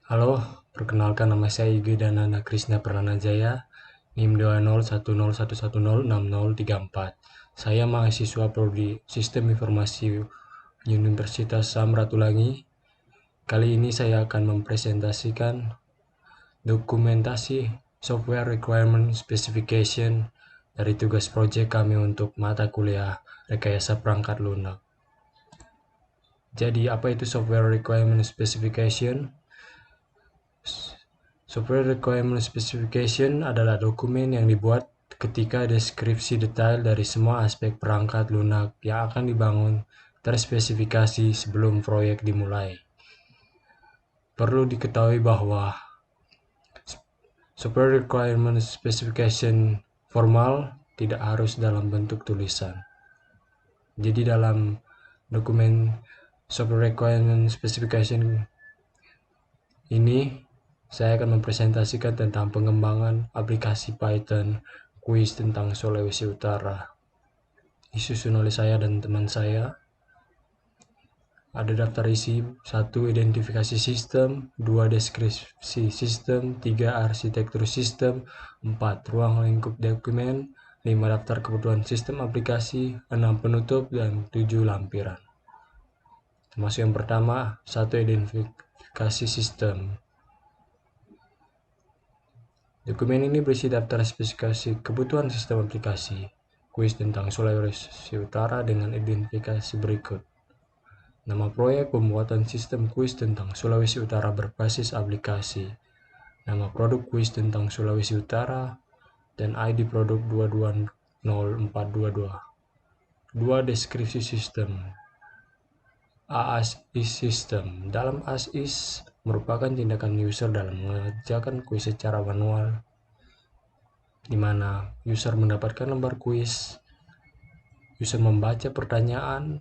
Halo, perkenalkan nama saya Ige Danana Krisna Pranajaya, NIM 20101106034. Saya mahasiswa Prodi Sistem Informasi Universitas Samratulangi. Kali ini saya akan mempresentasikan dokumentasi Software Requirement Specification dari tugas proyek kami untuk mata kuliah Rekayasa Perangkat Lunak. Jadi, apa itu Software Requirement Specification? Software Requirement Specification adalah dokumen yang dibuat ketika deskripsi detail dari semua aspek perangkat lunak yang akan dibangun terspesifikasi sebelum proyek dimulai. Perlu diketahui bahwa Software Requirement Specification formal tidak harus dalam bentuk tulisan. Jadi dalam dokumen Software Requirement Specification ini saya akan mempresentasikan tentang pengembangan aplikasi Python kuis tentang Sulawesi Utara. Disusun oleh saya dan teman saya. Ada daftar isi: 1. Identifikasi sistem, 2. Deskripsi sistem, 3. Arsitektur sistem, 4. Ruang lingkup dokumen, 5. Daftar kebutuhan sistem aplikasi, 6. Penutup, dan 7. Lampiran. Termasuk yang pertama, 1. Identifikasi sistem. Dokumen ini berisi daftar spesifikasi kebutuhan sistem aplikasi kuis tentang Sulawesi Utara dengan identifikasi berikut: nama proyek pembuatan sistem kuis tentang Sulawesi Utara berbasis aplikasi, nama produk kuis tentang Sulawesi Utara, dan ID produk 220422. 2. Deskripsi sistem. AAS-IS System. Dalam AAS-IS merupakan tindakan user dalam mengerjakan kuis secara manual, di mana user mendapatkan lembar kuis, user membaca pertanyaan,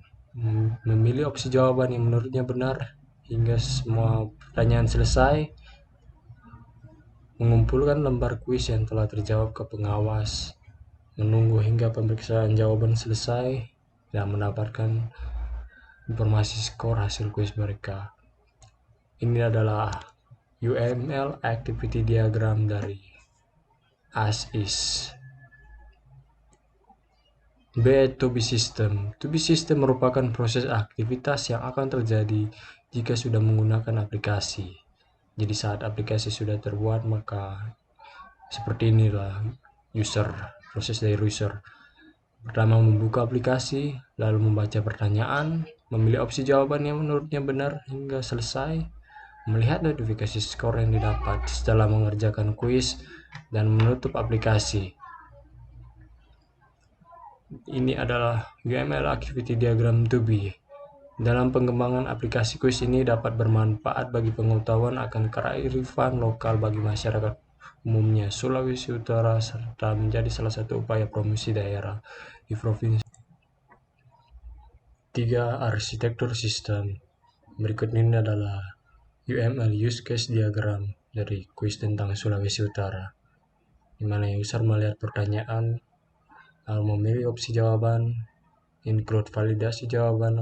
memilih opsi jawaban yang menurutnya benar hingga semua pertanyaan selesai, mengumpulkan lembar kuis yang telah terjawab ke pengawas, menunggu hingga pemeriksaan jawaban selesai, dan mendapatkan informasi skor hasil kuis mereka. Ini adalah UML Activity Diagram dari AAS-IS. B. To be system. To be system merupakan proses aktivitas yang akan terjadi jika sudah menggunakan aplikasi. Jadi saat aplikasi sudah terbuat, maka seperti inilah proses dari user. Pertama, membuka aplikasi, lalu membaca pertanyaan, memilih opsi jawaban yang menurutnya benar hingga selesai, melihat notifikasi skor yang didapat setelah mengerjakan kuis, dan menutup aplikasi. Ini adalah UML Activity Diagram to be. Dalam pengembangan aplikasi kuis ini dapat bermanfaat bagi pengetahuan akan kearifan lokal bagi masyarakat umumnya Sulawesi Utara, serta menjadi salah satu upaya promosi daerah di provinsi. 3. Arsitektur sistem. Berikut ini adalah UML Use Case Diagram dari kuis tentang Sulawesi Utara, di mana user melihat pertanyaan, lalu memilih opsi jawaban, include validasi jawaban,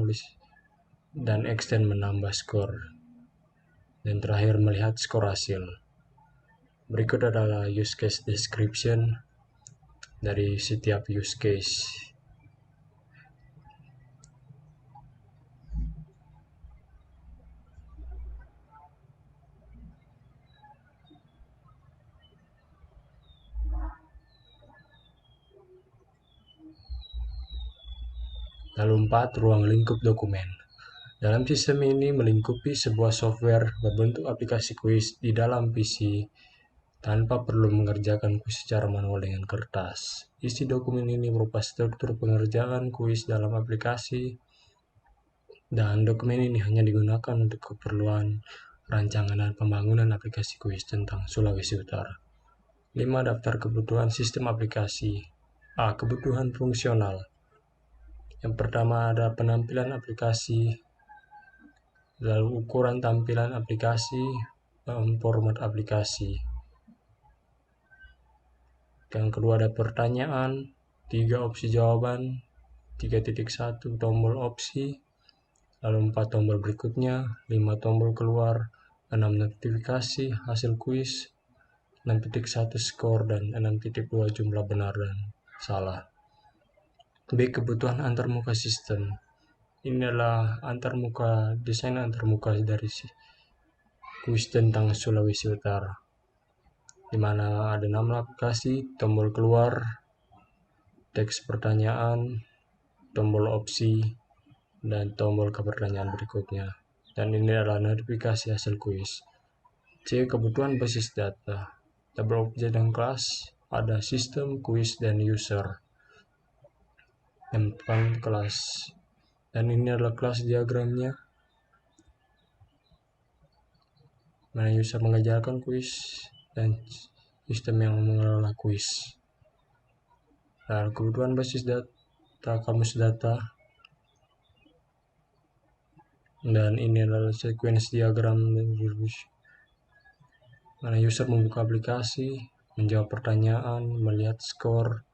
dan extend menambah skor, dan terakhir melihat skor hasil. Berikut adalah use case description dari setiap use case. Lalu 4. Ruang lingkup dokumen. Dalam sistem ini melingkupi sebuah software berbentuk aplikasi kuis di dalam PC tanpa perlu mengerjakan kuis secara manual dengan kertas. Isi dokumen ini berupa struktur pengerjaan kuis dalam aplikasi, dan dokumen ini hanya digunakan untuk keperluan rancangan dan pembangunan aplikasi kuis tentang Sulawesi Utara. 5. Daftar kebutuhan sistem aplikasi. A. Kebutuhan fungsional. Yang pertama ada penampilan aplikasi, lalu ukuran tampilan aplikasi, format aplikasi. Yang kedua ada pertanyaan, 3 opsi jawaban, 3.1 tombol opsi, lalu 4 tombol berikutnya, 5 tombol keluar, 6 notifikasi hasil kuis, 6.1 skor, dan 6.2 jumlah benar dan salah. B. Kebutuhan antarmuka sistem. Ini adalah desain antarmuka dari kuis tentang Sulawesi Utara, di mana ada 6 aplikasi: tombol keluar, teks pertanyaan, tombol opsi, dan tombol ke pertanyaan berikutnya. Dan ini adalah notifikasi hasil kuis. C. Kebutuhan basis data. Tabel objek dan kelas, ada sistem, kuis, dan user. Yang depan kelas. Dan ini adalah kelas diagramnya, mana user mengajarkan kuis dan sistem yang mengelola kuis. Dan kebutuhan basis data, kamus data, dan ini adalah sequence diagram, mana user membuka aplikasi, menjawab pertanyaan, melihat skor,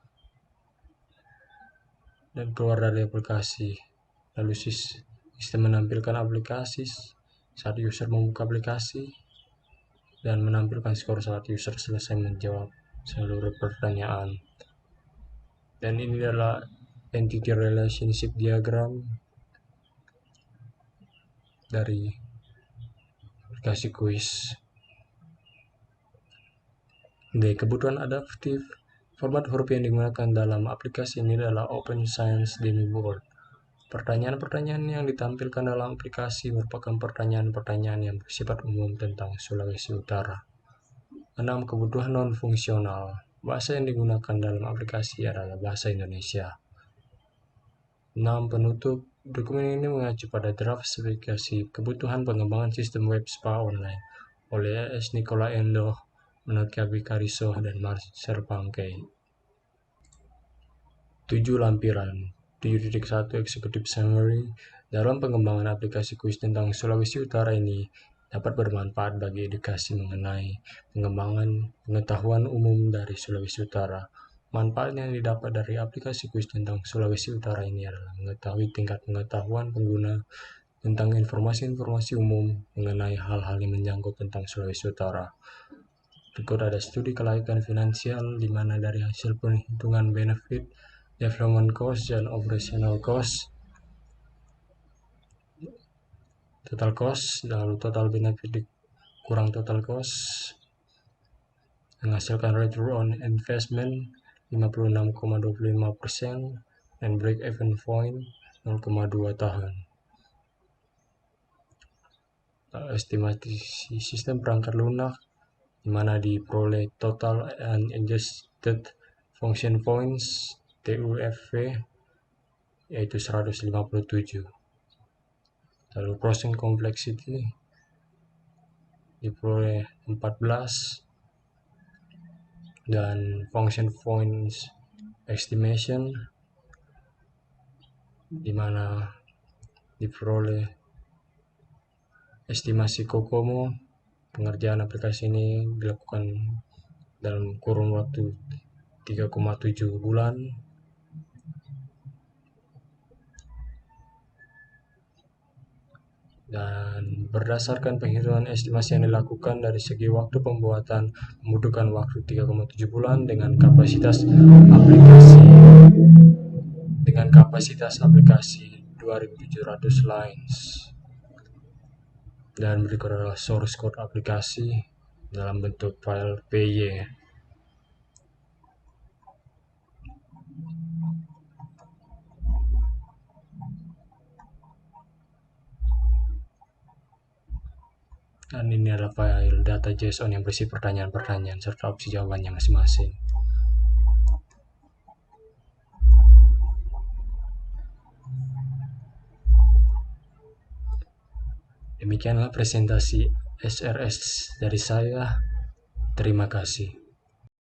dan keluar dari aplikasi. Lalu sistem menampilkan aplikasi saat user membuka aplikasi dan menampilkan skor saat user selesai menjawab seluruh pertanyaan. Dan ini adalah entity relationship diagram dari aplikasi kuis. D. Kebutuhan adaptif. Format huruf yang digunakan dalam aplikasi ini adalah Open Science Demi Board. Pertanyaan-pertanyaan yang ditampilkan dalam aplikasi merupakan pertanyaan-pertanyaan yang bersifat umum tentang Sulawesi Utara. 6. Kebutuhan non-fungsional. Bahasa yang digunakan dalam aplikasi adalah bahasa Indonesia. 6. Penutup. Dokumen ini mengacu pada draft spesifikasi kebutuhan pengembangan sistem web SPA online oleh S. Nicola Endo, menurut Kabi Kariso, dan Marcel Pangkei. 7. Lampiran. 7.1 Executive Summary. Dalam pengembangan aplikasi kuis tentang Sulawesi Utara ini dapat bermanfaat bagi edukasi mengenai pengembangan pengetahuan umum dari Sulawesi Utara. Manfaat yang didapat dari aplikasi kuis tentang Sulawesi Utara ini adalah mengetahui tingkat pengetahuan pengguna tentang informasi-informasi umum mengenai hal-hal yang menyangkut tentang Sulawesi Utara. Berikut ada studi kelayakan finansial, di mana dari hasil perhitungan benefit, development cost, dan operational cost, total cost, lalu total benefit kurang total cost, menghasilkan return on investment 56,25% dan break even point 0,2 tahun. Estimasi sistem perangkat lunak, di mana diperoleh total and adjusted function points TUFV yaitu 157. Lalu processing complexity diperoleh 14, dan function points estimation, di mana diperoleh estimasi Kokomo. Pengerjaan aplikasi ini dilakukan dalam kurun waktu 3,7 bulan. Dan berdasarkan penghitungan estimasi yang dilakukan dari segi waktu pembuatan, membutuhkan waktu 3,7 bulan dengan kapasitas aplikasi 2.700 lines. Dan berikut adalah source code aplikasi dalam bentuk file PY. Dan ini adalah file data JSON yang berisi pertanyaan-pertanyaan serta opsi jawabannya masing-masing. Demikianlah presentasi SRS dari saya. Terima kasih.